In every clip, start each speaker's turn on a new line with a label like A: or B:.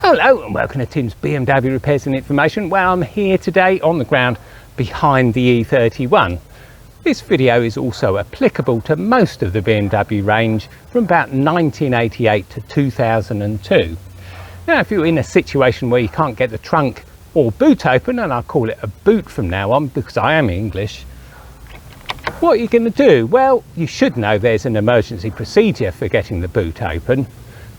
A: Hello and welcome to Timm's BMW Repairs and Information. Well, I'm here today on the ground behind the E31. This video is also applicable to most of the BMW range from about 1988 to 2002. Now, if you're in a situation where you can't get the trunk or boot open, and I'll call it a boot from now on because I am English, what are you going to do? Well, you should know there's an emergency procedure for getting the boot open,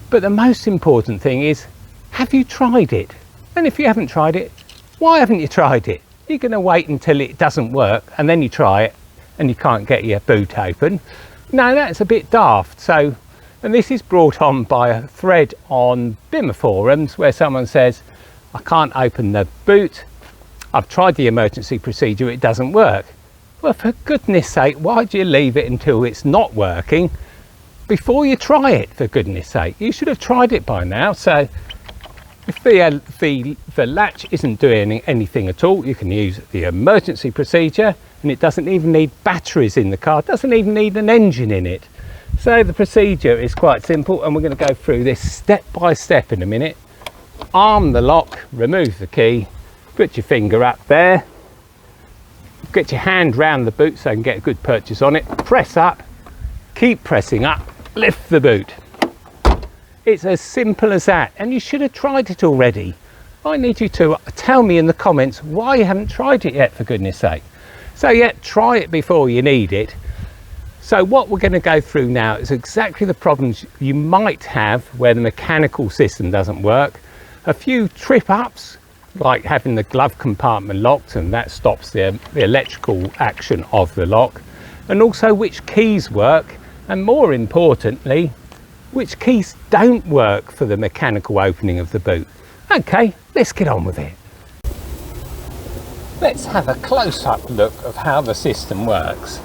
A: but the most important thing is, have you tried it? And if you haven't tried it, why haven't you tried it? You're going to wait until it doesn't work and then you try it and you can't get your boot open. No, that's a bit daft. So, and this is brought on by a thread on BMW forums where someone says, I can't open the boot, I've tried the emergency procedure, it doesn't work. Well, for goodness sake, why do you leave it until it's not working before you try it, for goodness sake? You should have tried it by now. So if the latch isn't doing anything at all, you can use the emergency procedure, and it doesn't even need batteries in the car, it doesn't even need an engine in it. So the procedure is quite simple, and we're going to go through this step by step in a minute. Arm the lock, remove the key, put your finger up there, get your hand round the boot so you can get a good purchase on it, press up, keep pressing up, lift the boot. It's as simple as that, and you should have tried it already. I need you to tell me in the comments why you haven't tried it yet, for goodness sake. So yeah, try it before you need it. So what we're going to go through now is exactly the problems you might have where the mechanical system doesn't work. A few trip ups, like having the glove compartment locked, and that stops the electrical action of the lock, and also which keys work, and more importantly, which keys don't work for the mechanical opening of the boot. Okay, let's get on with it. Let's have a close-up look of how the system works.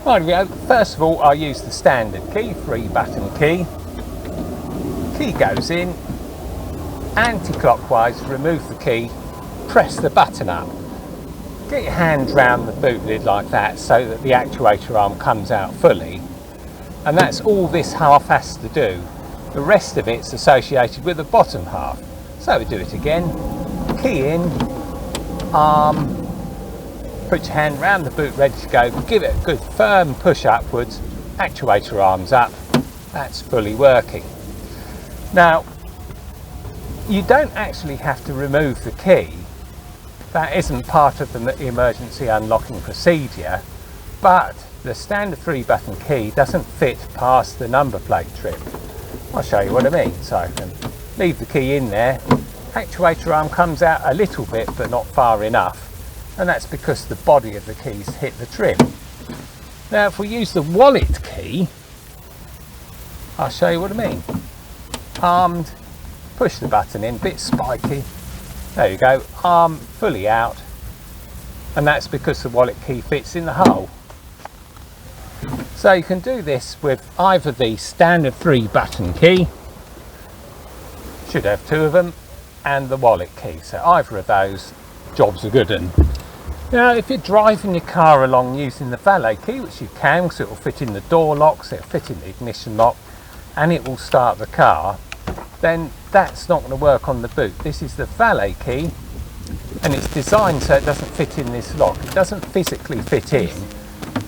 A: Right, we go. First of all, I use the standard key, 3-button key. Key goes in, anti-clockwise, remove the key, press the button up. Get your hand round the boot lid like that so that the actuator arm comes out fully. And that's all this half has to do. The rest of it's associated with the bottom half. So we do it again. Key in, arm, put your hand round the boot ready to go, give it a good firm push upwards, actuator arms up, that's fully working. Now, you don't actually have to remove the key. That isn't part of the emergency unlocking procedure, but the standard 3-button key doesn't fit past the number plate trim. I'll show you what I mean. So I can leave the key in there, actuator arm comes out a little bit but not far enough, and that's because the body of the keys hit the trim. Now if we use the wallet key, I'll show you what I mean. Armed, push the button in, bit spiky, there you go, arm fully out, and that's because the wallet key fits in the hole. So you can do this with either the standard 3-button key, should have 2 of them, and the wallet key. So either of those, jobs are good. And now if you're driving your car along using the valet key, which you can because it will fit in the door locks, it will fit in the ignition lock, and it will start the car, then that's not going to work on the boot. This is the valet key, and it's designed so it doesn't fit in this lock. It doesn't physically fit in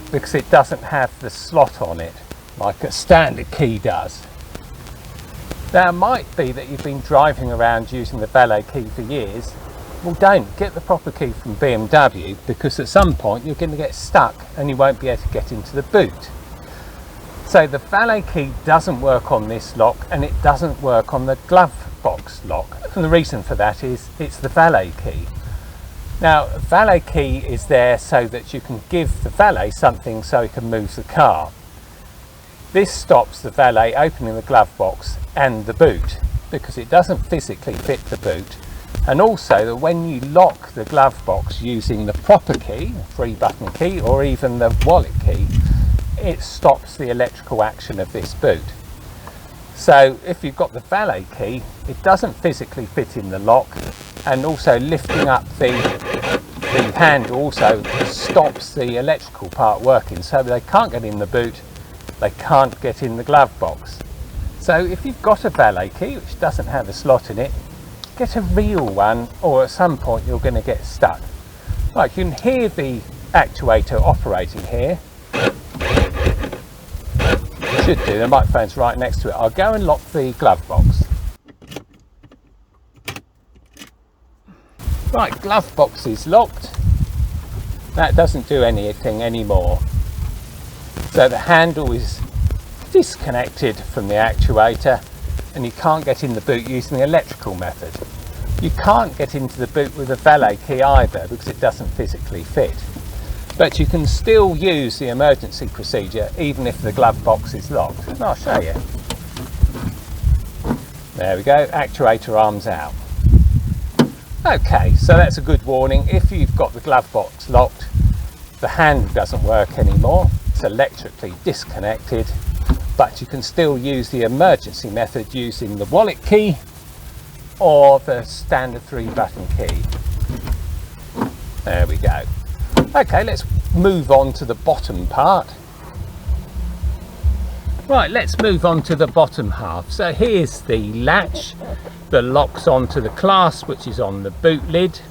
A: because it doesn't have the slot on it like a standard key does. Now it might be that you've been driving around using the valet key for years. Well, don't get the proper key from BMW, because at some point you're going to get stuck and you won't be able to get into the boot. So the valet key doesn't work on this lock, and it doesn't work on the glove box lock, and the reason for that is it's the valet key. Now, valet key is there so that you can give the valet something so he can move the car. This stops the valet opening the glove box and the boot because it doesn't physically fit the boot, and also that when you lock the glove box using the proper key, 3-button key, or even the wallet key, it stops the electrical action of this boot. So if you've got the valet key, it doesn't physically fit in the lock, and also lifting up the handle also stops the electrical part working, so they can't get in the boot, they can't get in the glove box. So if you've got a valet key which doesn't have a slot in it, get a real one, or at some point you're going to get stuck. Right, you can hear the actuator operating here. Should do, the microphone's right next to it. I'll go and lock the glove box. Right, glove box is locked. That doesn't do anything anymore. So the handle is disconnected from the actuator and you can't get in the boot using the electrical method. You can't get into the boot with a valet key either because it doesn't physically fit. But you can still use the emergency procedure even if the glove box is locked. And I'll show you. There we go, actuator arms out. Okay, so that's a good warning. If you've got the glove box locked, the handle doesn't work anymore. It's electrically disconnected, but you can still use the emergency method using the wallet key or the standard 3-button key. There we go. Okay, let's move on to the bottom part. Right, let's move on to the bottom half. So here's the latch that locks onto the clasp, which is on the boot lid.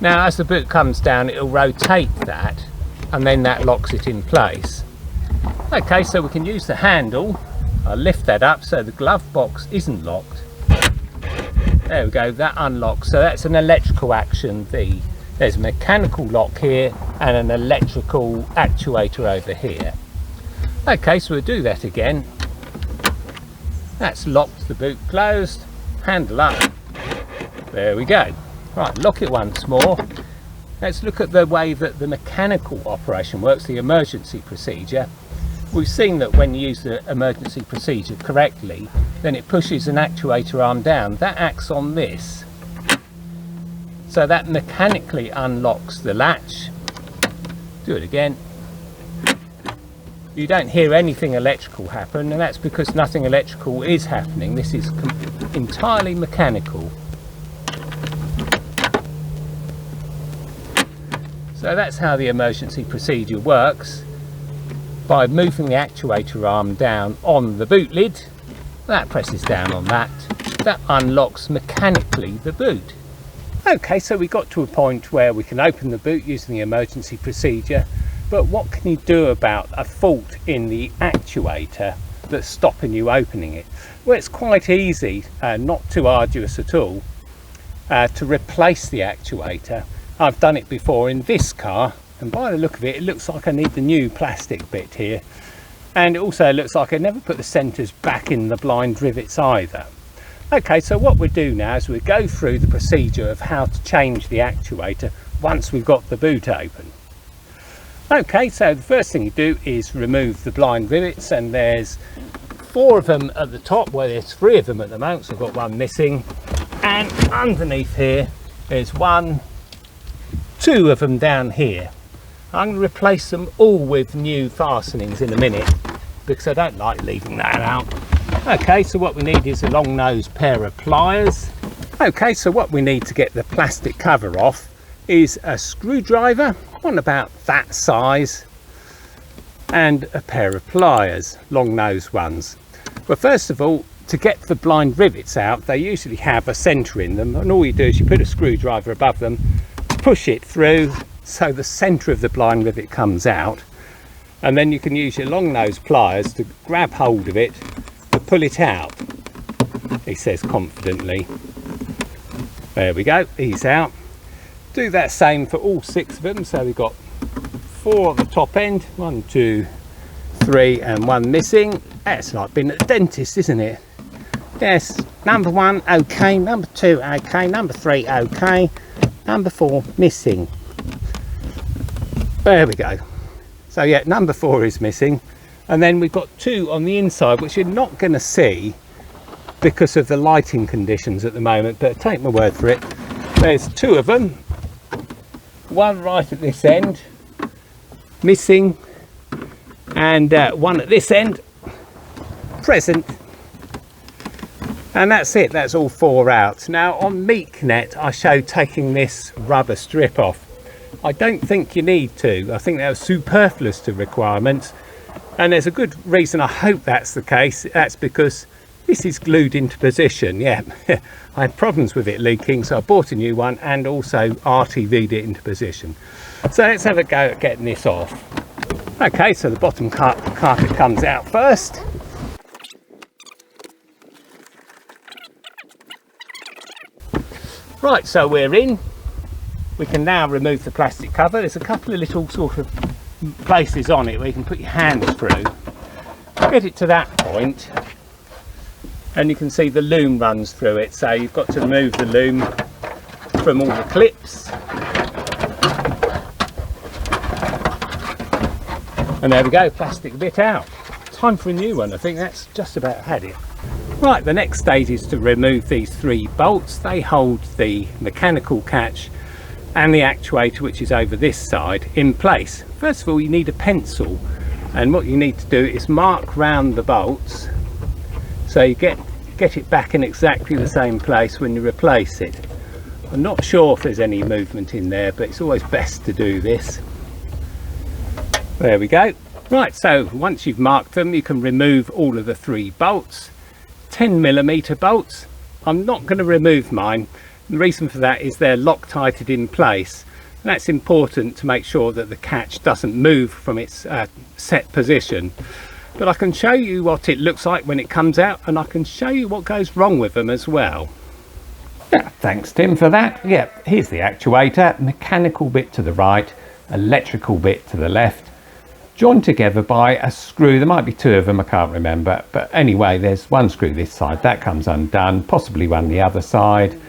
A: Now, as the boot comes down, it'll rotate that, and then that locks it in place. Okay, so we can use the handle. I'll lift that up so the glove box isn't locked. There we go, that unlocks. So that's an electrical action. There's a mechanical lock here and an electrical actuator over here. Okay, so we'll do that again. That's locked the boot closed, handle up. There we go. Right, lock it once more. Let's look at the way that the mechanical operation works, the emergency procedure. We've seen that when you use the emergency procedure correctly, then it pushes an actuator arm down. That acts on this. So that mechanically unlocks the latch. Do it again. You don't hear anything electrical happen, and that's because nothing electrical is happening. This is entirely mechanical. So that's how the emergency procedure works. By moving the actuator arm down on the boot lid, that presses down on that unlocks mechanically the boot. Okay, so we got to a point where we can open the boot using the emergency procedure, but what can you do about a fault in the actuator that's stopping you opening it? Well, it's quite easy, not too arduous at all, to replace the actuator. I've done it before in this car, and by the look of it, it looks like I need the new plastic bit here, and it also looks like I never put the centres back in the blind rivets either. Okay, so what we do now is we go through the procedure of how to change the actuator once we've got the boot open. Okay, so the first thing you do is remove the blind rivets, and there's 4 of them at the top. Well, there's 3 of them at the moment, so I've got one missing, and underneath here there's 2 of them down here. I'm going to replace them all with new fastenings in a minute because I don't like leaving that out. Okay, so what we need is a long nose pair of pliers. Okay, so what we need to get the plastic cover off is a screwdriver, one about that size, and a pair of pliers, long nose ones. Well, first of all, to get the blind rivets out, they usually have a centre in them, and all you do is you put a screwdriver above them, push it through so the centre of the blind rivet comes out, and then you can use your long nose pliers to grab hold of it to pull it out, he says confidently. There we go, he's out. Do that same for all 6 of them. So we've got 4 at the top end, 1, 2, 3 and 1 missing. That's like being at the dentist, isn't it? Yes, number 1 okay, number 2 okay, number 3 okay, number 4 missing. There we go. So yeah, number 4 is missing, and then we've got 2 on the inside which you're not going to see because of the lighting conditions at the moment, but take my word for it, there's 2 of them. 1 right at this end missing, and 1 at this end present, and that's it. That's all 4 out. Now on MeekNet I showed taking this rubber strip off. I don't think you need to. I think that was superfluous to requirements, and there's a good reason I hope that's the case. That's because This is glued into position. Yeah, I had problems with it leaking, so I bought a new one and also RTV'd it into position. So let's have a go at getting this off. Okay, so the bottom carpet comes out first. Right, so we're in. We can now remove the plastic cover. There's a couple of little sort of places on it where you can put your hands through. Get it to that point, and you can see the loom runs through it, so you've got to remove the loom from all the clips. And there we go, plastic bit out. Time for a new one. I think that's just about had it. Right, the next stage is to remove these 3 bolts. They hold the mechanical catch and the actuator, which is over this side, in place. First of all, you need a pencil, and what you need to do is mark round the bolts so you get it back in exactly the same place when you replace it. I'm not sure if there's any movement in there, but it's always best to do this. There we go. Right, so once you've marked them, you can remove all of the 3 bolts. 10mm bolts. I'm not going to remove mine. The reason for that is they're Loctited in place. And that's important to make sure that the catch doesn't move from its set position. But I can show you what it looks like when it comes out, and I can show you what goes wrong with them as well. Yeah, thanks Tim for that. Yeah, here's the actuator. Mechanical bit to the right, electrical bit to the left, joined together by a screw. There might be 2 of them, I can't remember, but anyway, there's 1 screw this side, that comes undone, possibly one the other side,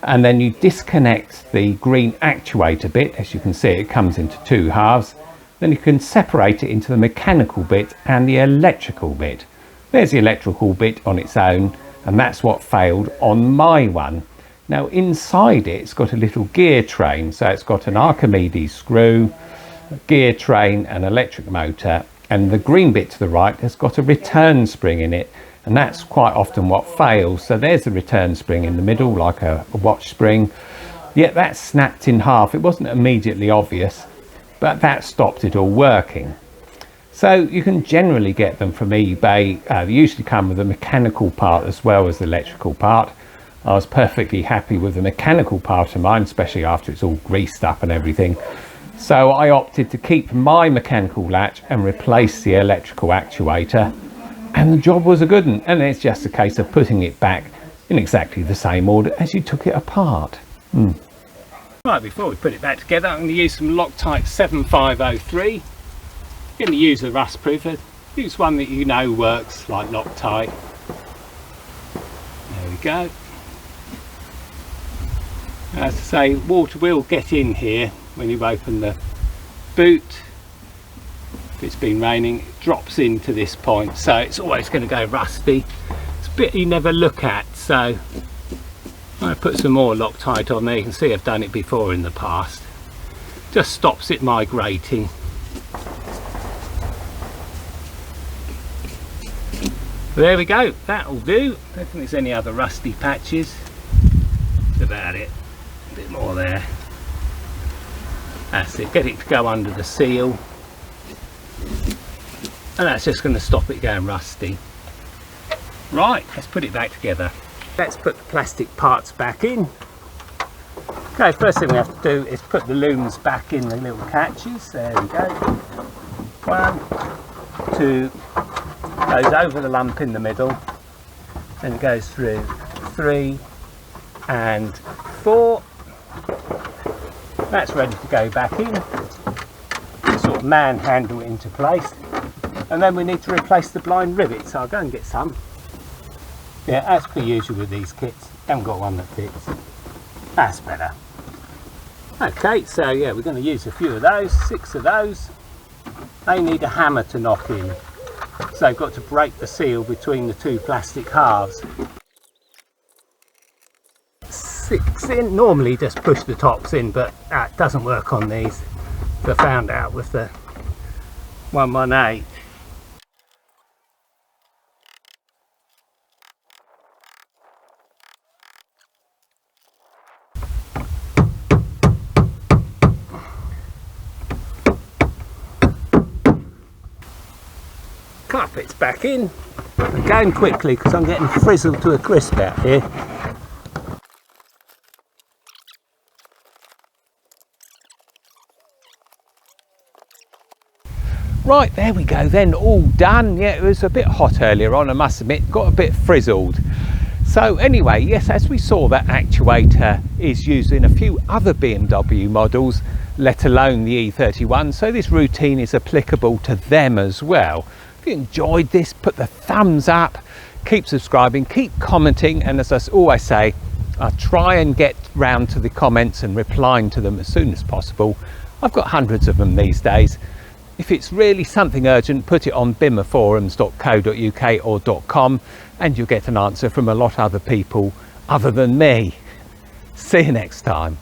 A: and then you disconnect the green actuator bit. As you can see, it comes into 2 halves. Then you can separate it into the mechanical bit and the electrical bit. There's the electrical bit on its own, and that's what failed on my one. Now inside it's got a little gear train, so it's got an Archimedes screw, gear train, an electric motor, and the green bit to the right has got a return spring in it, and that's quite often what fails. So there's the return spring in the middle, like a watch spring. Yet that snapped in half. It wasn't immediately obvious, but that stopped it all working. So you can generally get them from eBay. They usually come with a mechanical part as well as the electrical part. I was perfectly happy with the mechanical part of mine, especially after it's all greased up and everything. So I opted to keep my mechanical latch and replace the electrical actuator, and the job was a good one. And it's just a case of putting it back in exactly the same order as you took it apart. Right, before we put it back together, I'm going to use some Loctite 7503. I'm going to use a rust proofer. Use one that you know works, like Loctite. There we go. As I say, water will get in here when you open the boot. If it's been raining, it drops into this point, so it's always going to go rusty. It's a bit you never look at, so I put some more Loctite on there. You can see I've done it before in the past. Just stops it migrating. There we go, that'll do. I don't think there's any other rusty patches. That's about it. A bit more there. That's it, get it to go under the seal. And that's just going to stop it going rusty. Right, let's put it back together. Let's put the plastic parts back in. Okay, first thing we have to do is put the looms back in the little catches. There we go. 1, 2, goes over the lump in the middle. Then it goes through 3 and 4. That's ready to go back in. Sort of manhandle it into place. And then we need to replace the blind rivet, so I'll go and get some. Yeah, as per usual with these kits, haven't got one that fits. That's better. Okay, so yeah, we're going to use a few of those, 6 of those. They need a hammer to knock in, so I've got to break the seal between the 2 plastic halves. 6 in, normally just push the tops in, but that doesn't work on these. I found out with the 118. Carpet's back in. I'm going quickly because I'm getting frizzled to a crisp out here. Right, there we go then, all done. Yeah, it was a bit hot earlier on, I must admit, got a bit frizzled. So anyway, yes, as we saw, that actuator is used in a few other BMW models, let alone the E31, so this routine is applicable to them as well. If you enjoyed this, put the thumbs up, keep subscribing, keep commenting, and as I always say, I'll try and get round to the comments and replying to them as soon as possible. I've got hundreds of them these days. If it's really something urgent, put it on bimmerforums.co.uk or .com and you'll get an answer from a lot of other people other than me. See you next time.